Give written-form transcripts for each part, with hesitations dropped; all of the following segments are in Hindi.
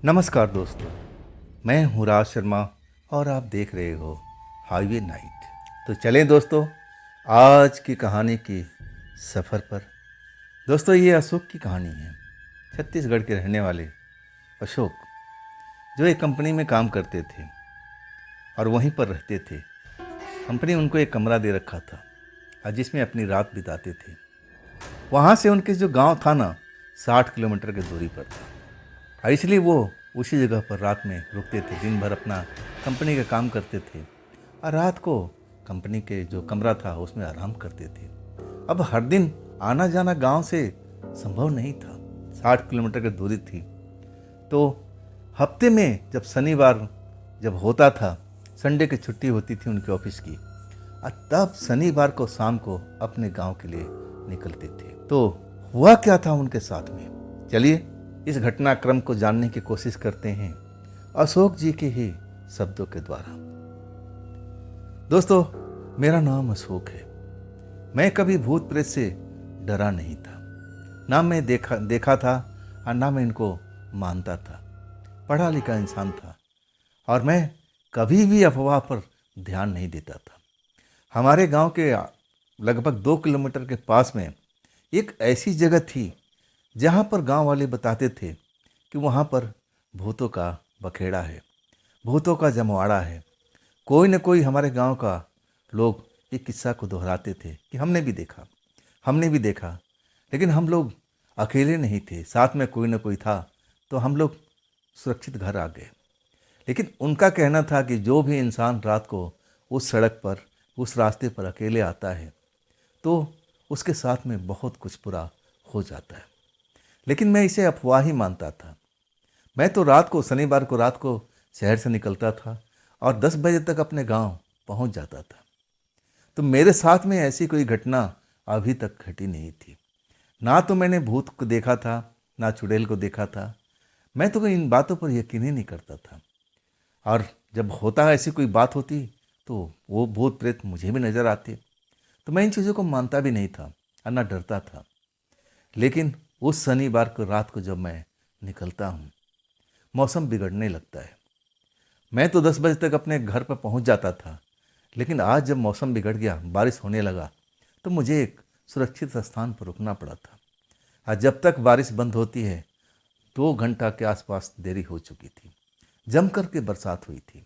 नमस्कार दोस्तों, मैं हूँ राज शर्मा और आप देख रहे हो हाईवे नाइट। तो चलें दोस्तों, आज की कहानी की सफ़र पर। दोस्तों, ये अशोक की कहानी है। छत्तीसगढ़ के रहने वाले अशोक, जो एक कंपनी में काम करते थे और वहीं पर रहते थे। कंपनी उनको एक कमरा दे रखा था और जिसमें अपनी रात बिताते थे। वहाँ से उनके जो गांव था ना, 60 किलोमीटर की दूरी पर था और इसलिए वो उसी जगह पर रात में रुकते थे। दिन भर अपना कंपनी का काम करते थे और रात को कंपनी के जो कमरा था उसमें आराम करते थे। अब हर दिन आना जाना गांव से संभव नहीं था, 60 किलोमीटर की दूरी थी। तो हफ्ते में जब शनिवार जब होता था, संडे की छुट्टी होती थी उनके ऑफिस की, और तब शनिवार को शाम को अपने गांव के लिए निकलते थे। तो हुआ क्या था उनके साथ में, चलिए इस घटनाक्रम को जानने की कोशिश करते हैं अशोक जी के ही शब्दों के द्वारा। दोस्तों, मेरा नाम अशोक है। मैं कभी भूत प्रेत से डरा नहीं था, ना मैं देखा था और ना मैं इनको मानता था। पढ़ा लिखा इंसान था और मैं कभी भी अफवाह पर ध्यान नहीं देता था। हमारे गांव के लगभग 2 किलोमीटर के पास में एक ऐसी जगह थी जहाँ पर गांव वाले बताते थे कि वहाँ पर भूतों का बखेड़ा है, भूतों का जमवाड़ा है। कोई न कोई हमारे गांव का लोग एक किस्सा को दोहराते थे कि हमने भी देखा। लेकिन हम लोग अकेले नहीं थे, साथ में कोई न कोई था, तो हम लोग सुरक्षित घर आ गए। लेकिन उनका कहना था कि जो भी इंसान रात को उस सड़क पर, उस रास्ते पर अकेले आता है तो उसके साथ में बहुत कुछ बुरा हो जाता है। लेकिन मैं इसे अफवाह ही मानता था। मैं तो शनिवार को रात को शहर से निकलता था और 10 बजे तक अपने गांव पहुंच जाता था। तो मेरे साथ में ऐसी कोई घटना अभी तक घटी नहीं थी। ना तो मैंने भूत को देखा था, ना चुड़ैल को देखा था। मैं तो इन बातों पर यकीन ही नहीं करता था। और जब होता ऐसी कोई बात होती तो वो भूत प्रेत मुझे भी नज़र आते। तो मैं इन चीज़ों को मानता भी नहीं था और ना डरता था। लेकिन उस शनिवार को रात को जब मैं निकलता हूँ, मौसम बिगड़ने लगता है। मैं तो 10 बजे तक अपने घर पर पहुँच जाता था, लेकिन आज जब मौसम बिगड़ गया, बारिश होने लगा, तो मुझे एक सुरक्षित स्थान पर रुकना पड़ा था। और जब तक बारिश बंद होती है 2 घंटा के आसपास देरी हो चुकी थी। जमकर के बरसात हुई थी।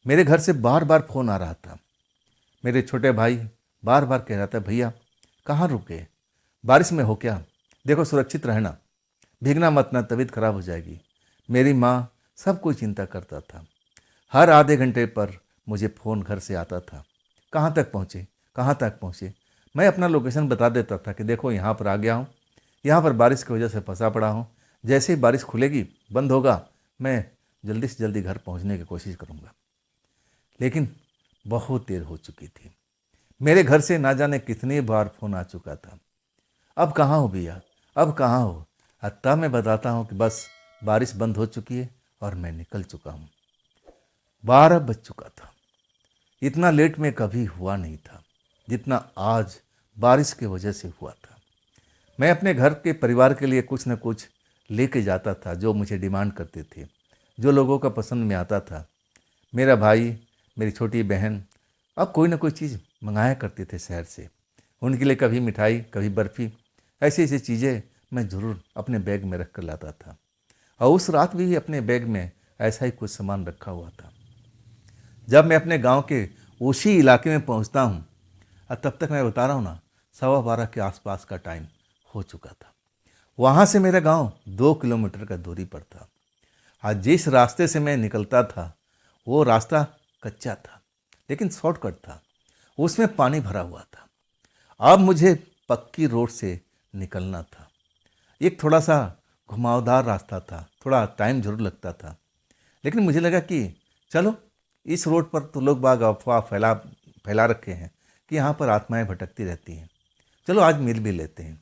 मेरे घर से बार बार फ़ोन आ रहा था। मेरे छोटे भाई बार बार कह रहा था, भैया कहाँ रुके, बारिश में हो क्या, देखो सुरक्षित रहना, भीगना मत ना, तबीयत खराब हो जाएगी। मेरी माँ, सब कोई चिंता करता था। हर आधे घंटे पर मुझे फ़ोन घर से आता था, कहाँ तक पहुँचे, कहाँ तक पहुँचे। मैं अपना लोकेशन बता देता था कि देखो यहाँ पर आ गया हूँ, यहाँ पर बारिश की वजह से फंसा पड़ा हूँ। जैसे ही बारिश खुलेगी, बंद होगा, मैं जल्दी से जल्दी घर पहुँचने की कोशिश करूँगा। लेकिन बहुत देर हो चुकी थी। मेरे घर से ना जाने कितनी बार फ़ोन आ चुका था, अब कहाँ हो भैया, अब कहाँ हो। तब मैं बताता हूँ कि बस बारिश बंद हो चुकी है और मैं निकल चुका हूँ। 12 बज चुका था। इतना लेट में कभी हुआ नहीं था जितना आज बारिश की वजह से हुआ था। मैं अपने घर के परिवार के लिए कुछ न कुछ लेके जाता था, जो मुझे डिमांड करते थे, जो लोगों का पसंद में आता था। मेरा भाई, मेरी छोटी बहन अब कोई ना कोई चीज़ मंगाया करते थे शहर से। उनके लिए कभी मिठाई, कभी बर्फ़ी, ऐसी ऐसी चीज़ें मैं ज़रूर अपने बैग में रख कर लाता था। और उस रात भी अपने बैग में ऐसा ही कुछ सामान रखा हुआ था। जब मैं अपने गांव के उसी इलाके में पहुंचता हूं, और तब तक मैं बता रहा हूं ना, 12:15 के आसपास का टाइम हो चुका था। वहां से मेरा गांव 2 किलोमीटर का दूरी पर था। आज जिस रास्ते से मैं निकलता था वो रास्ता कच्चा था, लेकिन शॉर्टकट था। उसमें पानी भरा हुआ था। अब मुझे पक्की रोड से निकलना था। एक थोड़ा सा घुमावदार रास्ता था, थोड़ा टाइम जरूर लगता था, लेकिन मुझे लगा कि चलो, इस रोड पर तो लोग बाग अफवाह फैला रखे हैं कि यहाँ पर आत्माएं भटकती रहती हैं, चलो आज मिल भी लेते हैं।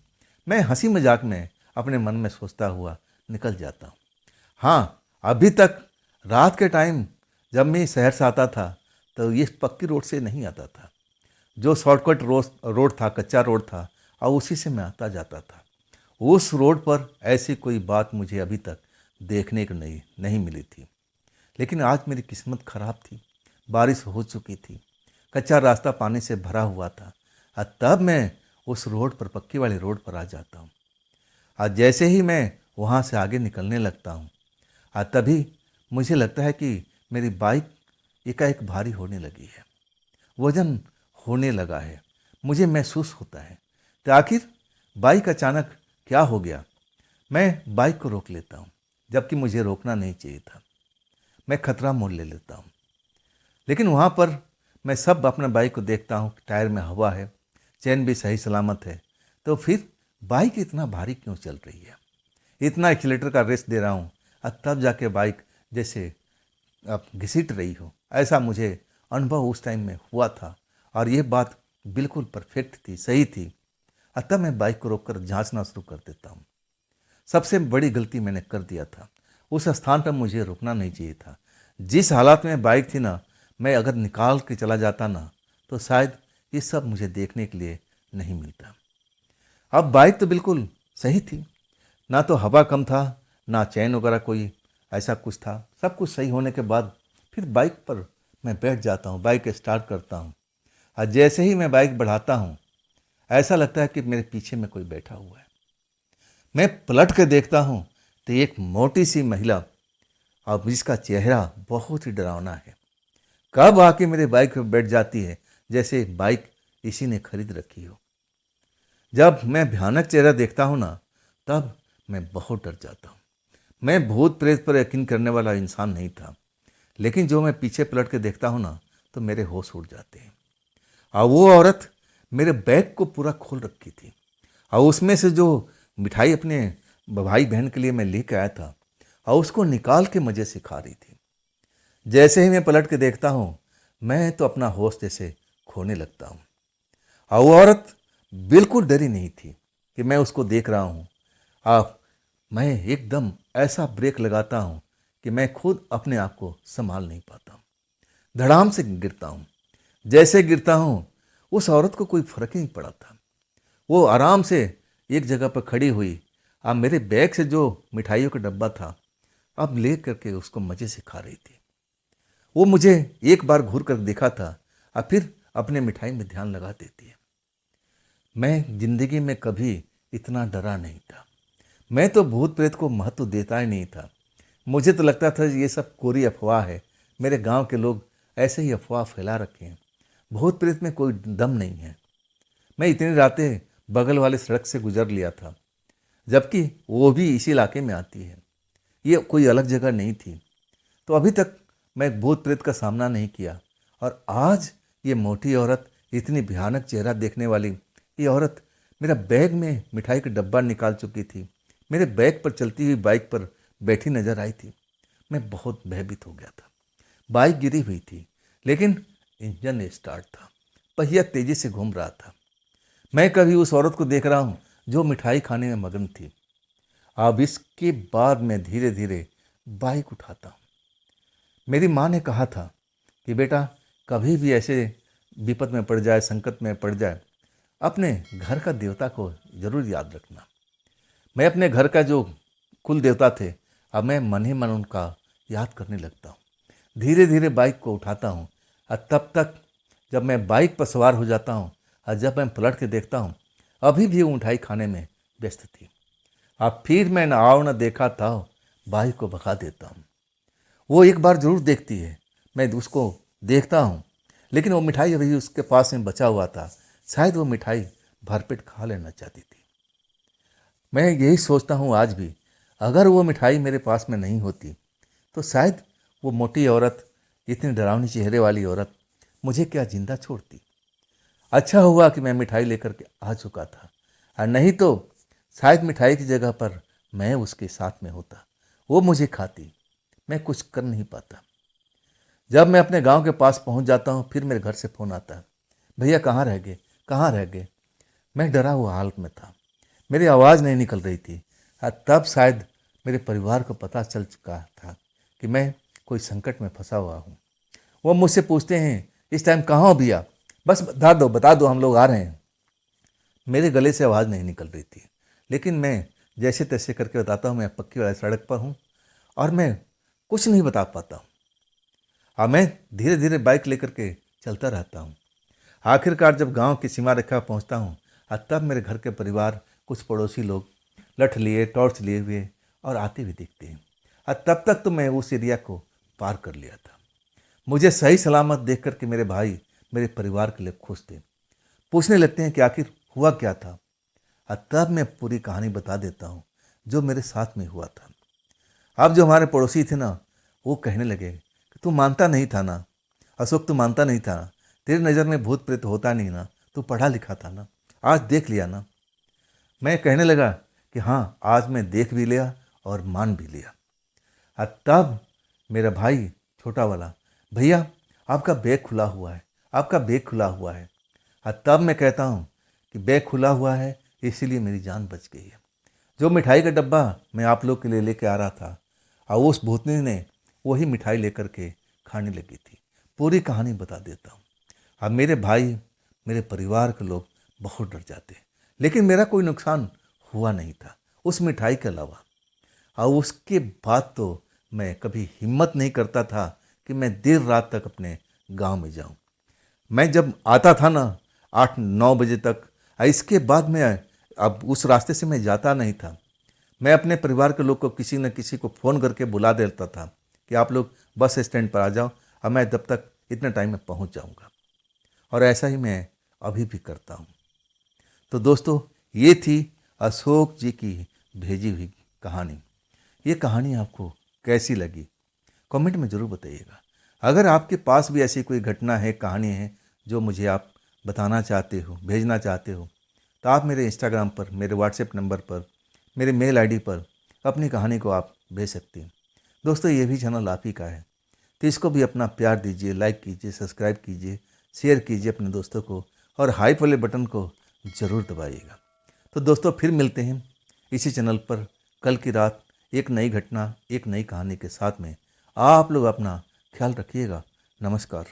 मैं हंसी मजाक में अपने मन में सोचता हुआ निकल जाता हूँ। हाँ, अभी तक रात के टाइम जब मैं शहर से आता था तो ये पक्की रोड से नहीं आता था। जो शॉर्टकट रोड था, कच्चा रोड था, और उसी से मैं आता जाता था। उस रोड पर ऐसी कोई बात मुझे अभी तक देखने को नहीं मिली थी। लेकिन आज मेरी किस्मत खराब थी, बारिश हो चुकी थी, कच्चा रास्ता पानी से भरा हुआ था और तब मैं उस रोड पर, पक्की वाली रोड पर आ जाता हूँ। आज जैसे ही मैं वहाँ से आगे निकलने लगता हूँ और तभी मुझे लगता है कि मेरी बाइक एकाएक भारी होने लगी है, वजन होने लगा है। मुझे महसूस होता है तो आखिर बाइक अचानक क्या हो गया। मैं बाइक को रोक लेता हूँ, जबकि मुझे रोकना नहीं चाहिए था। मैं खतरा मोल ले लेता हूँ। लेकिन वहाँ पर मैं सब अपने बाइक को देखता हूँ, टायर में हवा है, चैन भी सही सलामत है। तो फिर बाइक इतना भारी क्यों चल रही है? इतना एक्सीलेटर का रेस दे रहा हूँ और तब जाके बाइक जैसे अब घिसिट रही हो, ऐसा मुझे अनुभव उस टाइम में हुआ था। और ये बात बिल्कुल परफेक्ट थी, सही थी। तब मैं बाइक को रोककर जांचना शुरू कर देता हूँ। सबसे बड़ी गलती मैंने कर दिया था। उस स्थान पर मुझे रुकना नहीं चाहिए था। जिस हालात में बाइक थी ना, मैं अगर निकाल के चला जाता ना तो शायद ये सब मुझे देखने के लिए नहीं मिलता। अब बाइक तो बिल्कुल सही थी, ना तो हवा कम था, ना चैन वगैरह कोई ऐसा कुछ था। सब कुछ सही होने के बाद फिर बाइक पर मैं बैठ जाता हूँ, बाइक स्टार्ट करता हूँ और जैसे ही मैं बाइक बढ़ाता हूँ ऐसा लगता है कि मेरे पीछे में कोई बैठा हुआ है। मैं पलट के देखता हूँ तो एक मोटी सी महिला, और जिसका चेहरा बहुत ही डरावना है, कब आके मेरे बाइक पर बैठ जाती है जैसे बाइक इसी ने खरीद रखी हो। जब मैं भयानक चेहरा देखता हूँ ना, तब मैं बहुत डर जाता हूँ। मैं भूत प्रेत पर यकीन करने वाला इंसान नहीं था, लेकिन जो मैं पीछे पलट के देखता हूँ ना तो मेरे होश उड़ जाते हैं। और वो औरत मेरे बैग को पूरा खोल रखी थी और उसमें से जो मिठाई अपने भाई बहन के लिए मैं लेके आया था और उसको निकाल के मज़े से खा रही थी। जैसे ही मैं पलट के देखता हूँ, मैं तो अपना होश जैसे खोने लगता हूँ। और वो औरत बिल्कुल डरी नहीं थी कि मैं उसको देख रहा हूँ। आप मैं एकदम ऐसा ब्रेक लगाता हूँ कि मैं खुद अपने आप को संभाल नहीं पाता हूँ, धड़ाम से गिरता हूँ। जैसे गिरता हूँ, उस औरत को कोई फर्क ही नहीं पड़ा था। वो आराम से एक जगह पर खड़ी हुई, अब मेरे बैग से जो मिठाइयों का डब्बा था अब ले करके उसको मज़े से खा रही थी। वो मुझे एक बार घूर कर देखा था और फिर अपने मिठाई में ध्यान लगा देती है। मैं जिंदगी में कभी इतना डरा नहीं था। मैं तो भूत प्रेत को महत्व देता ही नहीं था। मुझे तो लगता था ये सब कोरी अफवाह है, मेरे गांव के लोग ऐसे ही अफवाह फैला रखे हैं, भूत प्रेत में कोई दम नहीं है। मैं इतनी रातें बगल वाले सड़क से गुजर लिया था, जबकि वो भी इसी इलाके में आती है, ये कोई अलग जगह नहीं थी। तो अभी तक मैं भूत प्रेत का सामना नहीं किया, और आज ये मोटी औरत, इतनी भयानक चेहरा देखने वाली ये औरत मेरा बैग में मिठाई का डब्बा निकाल चुकी थी, मेरे बैग पर चलती हुई बाइक पर बैठी नजर आई थी। मैं बहुत भयभीत हो गया था। बाइक गिरी हुई थी, लेकिन इंजन स्टार्ट था, पहिया तेजी से घूम रहा था। मैं कभी उस औरत को देख रहा हूँ जो मिठाई खाने में मगन थी। अब इसके बाद मैं धीरे धीरे बाइक उठाता हूँ। मेरी माँ ने कहा था कि बेटा, कभी भी ऐसे विपद में पड़ जाए, संकट में पड़ जाए, अपने घर का देवता को जरूर याद रखना। मैं अपने घर का जो कुल देवता थे, अब मैं मन ही मन उनका याद करने लगता हूँ। धीरे धीरे बाइक को उठाता हूँ और तब तक जब मैं बाइक पर सवार हो जाता हूँ और जब मैं पलट के देखता हूँ, अभी भी वो मिठाई खाने में व्यस्त थी। अब फिर मैं न आओ न देखा था, बाइक को भगा देता हूँ। वो एक बार जरूर देखती है, मैं उसको देखता हूँ, लेकिन वो मिठाई अभी उसके पास में बचा हुआ था। शायद वो मिठाई भरपेट खा लेना चाहती थी। मैं यही सोचता हूँ आज भी, अगर वो मिठाई मेरे पास में नहीं होती तो शायद वो मोटी औरत, इतनी डरावनी चेहरे वाली औरत मुझे क्या जिंदा छोड़ती। अच्छा हुआ कि मैं मिठाई लेकर के आ चुका था, और नहीं तो शायद मिठाई की जगह पर मैं उसके साथ में होता, वो मुझे खाती। मैं कुछ कर नहीं पाता। जब मैं अपने गांव के पास पहुंच जाता हूं, फिर मेरे घर से फ़ोन आता है, भैया कहाँ रह गए, कहाँ रह गए। मैं डरा हुआ हालत में था, मेरी आवाज़ नहीं निकल रही थी। और तब शायद मेरे परिवार को पता चल चुका था कि मैं कोई संकट में फंसा हुआ हूँ। वो मुझसे पूछते हैं, इस टाइम कहाँ हो भैया, बस बता दो हम लोग आ रहे हैं। मेरे गले से आवाज़ नहीं निकल रही थी, लेकिन मैं जैसे तैसे करके बताता हूँ मैं पक्की वाली सड़क पर हूँ और मैं कुछ नहीं बता पाता हूँ। अब मैं धीरे धीरे बाइक लेकर के चलता रहता हूँ। आखिरकार जब गांव की सीमा रेखा पहुँचता हूँ तब मेरे घर के परिवार, कुछ पड़ोसी लोग लठ लिए, टॉर्च लिए हुए और आते हुए दिखते हैं। तब तक तो मैं उस एरिया को पार कर लिया था। मुझे सही सलामत देख कर के मेरे भाई, मेरे परिवार के लोग खुश थे। पूछने लगते हैं कि आखिर हुआ क्या था। तब मैं पूरी कहानी बता देता हूँ जो मेरे साथ में हुआ था। अब जो हमारे पड़ोसी थे ना, वो कहने लगे कि तू मानता नहीं था ना अशोक, तू मानता नहीं था ना, तेरी नज़र में भूत प्रेत होता नहीं ना, तू पढ़ा लिखा था ना, आज देख लिया ना। मैं कहने लगा कि हाँ, आज मैं देख भी लिया और मान भी लिया। तब मेरा भाई छोटा वाला, भैया आपका बैग खुला हुआ है, आपका बैग खुला हुआ है। तब मैं कहता हूँ कि बैग खुला हुआ है इसीलिए मेरी जान बच गई है। जो मिठाई का डब्बा मैं आप लोग के लिए लेके आ रहा था और उस भूतनी ने वही मिठाई लेकर के खाने लगी थी। पूरी कहानी बता देता हूँ। अब मेरे भाई, मेरे परिवार के लोग बहुत डर जाते, लेकिन मेरा कोई नुकसान हुआ नहीं था उस मिठाई के अलावा। और उसके बाद तो मैं कभी हिम्मत नहीं करता था कि मैं देर रात तक अपने गांव में जाऊं। मैं जब आता था ना 8-9 बजे तक, इसके बाद मैं अब उस रास्ते से मैं जाता नहीं था। मैं अपने परिवार के लोग को किसी न किसी को फ़ोन करके बुला देता था कि आप लोग बस स्टैंड पर आ जाओ, अब मैं तब तक इतने टाइम में पहुंच जाऊंगा। और ऐसा ही मैं अभी भी करता हूं। तो दोस्तों, ये थी अशोक जी की भेजी हुई कहानी। ये कहानी आपको कैसी लगी कमेंट में ज़रूर बताइएगा। अगर आपके पास भी ऐसी कोई घटना है, कहानी है जो मुझे आप बताना चाहते हो, भेजना चाहते हो, तो आप मेरे इंस्टाग्राम पर, मेरे व्हाट्सएप नंबर पर, मेरे मेल आईडी पर अपनी कहानी को आप भेज सकते हैं। दोस्तों, ये भी चैनल आप ही का है, तो इसको भी अपना प्यार दीजिए, लाइक कीजिए, सब्सक्राइब कीजिए, शेयर कीजिए अपने दोस्तों को और हाइप वाले बटन को ज़रूर दबाइएगा। तो दोस्तों, फिर मिलते हैं इसी चैनल पर कल की रात एक नई घटना, एक नई कहानी के साथ में। आप लोग अपना ख्याल रखिएगा। नमस्कार।